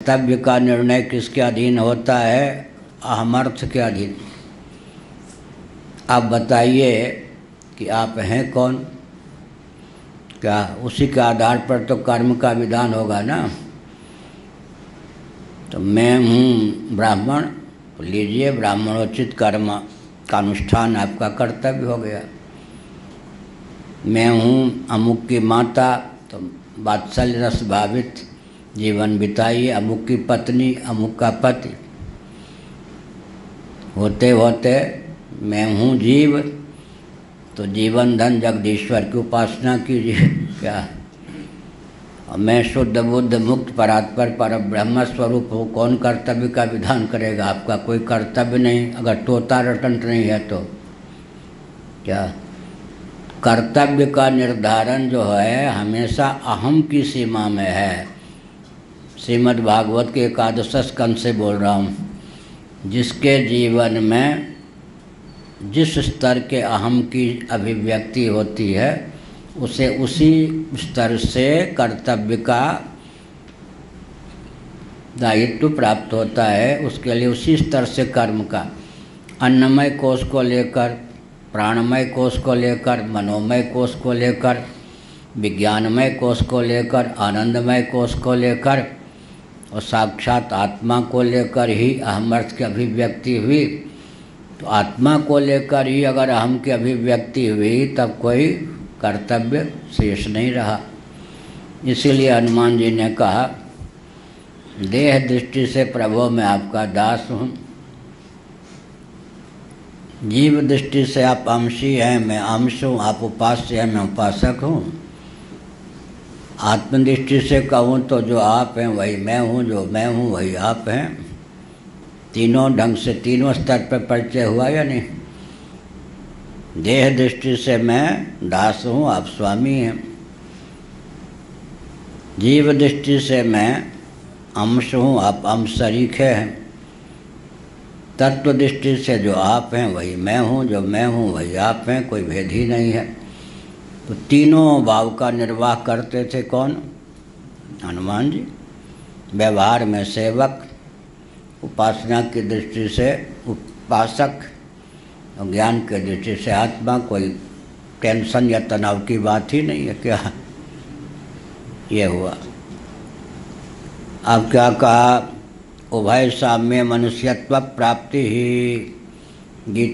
कर्तव्य का निर्णय किसके अधीन होता है? अहमर्थ के अधीन। आप बताइए कि आप हैं कौन? क्या उसी के आधार पर तो कर्म का विधान होगा ना। तो मैं हूँ ब्राह्मण, तो लीजिए ब्राह्मणोचित कर्म का अनुष्ठान आपका कर्तव्य हो गया। मैं हूँ अमुक की माता, तो वात्सल्य रस भावित जीवन बिताइए। अमुक की पत्नी, अमुक का पति। होते होते मैं हूँ जीव, तो जीवन धन जगदीश्वर की उपासना कीजिए। क्या और मैं शुद्ध बुद्ध मुक्त परात्पर पर ब्रह्म स्वरूप हूँ, कौन कर्तव्य का विधान करेगा? आपका कोई कर्तव्य नहीं, अगर तोता रटंत नहीं है तो। क्या कर्तव्य का निर्धारण जो है हमेशा अहम की सीमा में है। श्रीमद् भागवत के एकादश स्कंद से बोल रहा हूँ। जिसके जीवन में जिस स्तर के अहम की अभिव्यक्ति होती है उसे उसी स्तर से कर्तव्य का दायित्व प्राप्त होता है। उसके लिए उसी स्तर से कर्म का, अन्नमय कोश को लेकर, प्राणमय कोश को लेकर, मनोमय कोश को लेकर, विज्ञानमय कोश को लेकर, आनंदमय कोश को लेकर और साक्षात आत्मा को लेकर ही अहमर्थ की अभिव्यक्ति हुई। तो आत्मा को लेकर ही अगर अहम की अभिव्यक्ति हुई तब कोई कर्तव्य शेष नहीं रहा। इसीलिए हनुमान जी ने कहा, देह दृष्टि से प्रभु मैं आपका दास हूँ। जीव दृष्टि से आप अंशी हैं, मैं अंश हूँ। आप उपास्य हैं, मैं उपासक हूँ। आत्मदृष्टि से कहूँ तो जो आप हैं वही मैं हूँ, जो मैं हूँ वही आप हैं। तीनों ढंग से, तीनों स्तर पर परिचय हुआ या नहीं? देह दृष्टि से मैं दास हूँ, आप स्वामी हैं। जीव दृष्टि से मैं अंश हूँ, आप अंश शरीक हैं। तत्व दृष्टि से जो आप हैं वही मैं हूँ, जो मैं हूँ वही आप हैं, कोई भेद ही नहीं है। तो तीनों भाव का निर्वाह करते थे कौन? हनुमान जी। व्यवहार में सेवक, उपासना की दृष्टि से उपासक और ज्ञान की दृष्टि से आत्मा। कोई टेंशन या तनाव की बात ही नहीं है। क्या ये हुआ? अब क्या कहा? उभय साम्य मनुष्यत्व प्राप्ति ही। गीता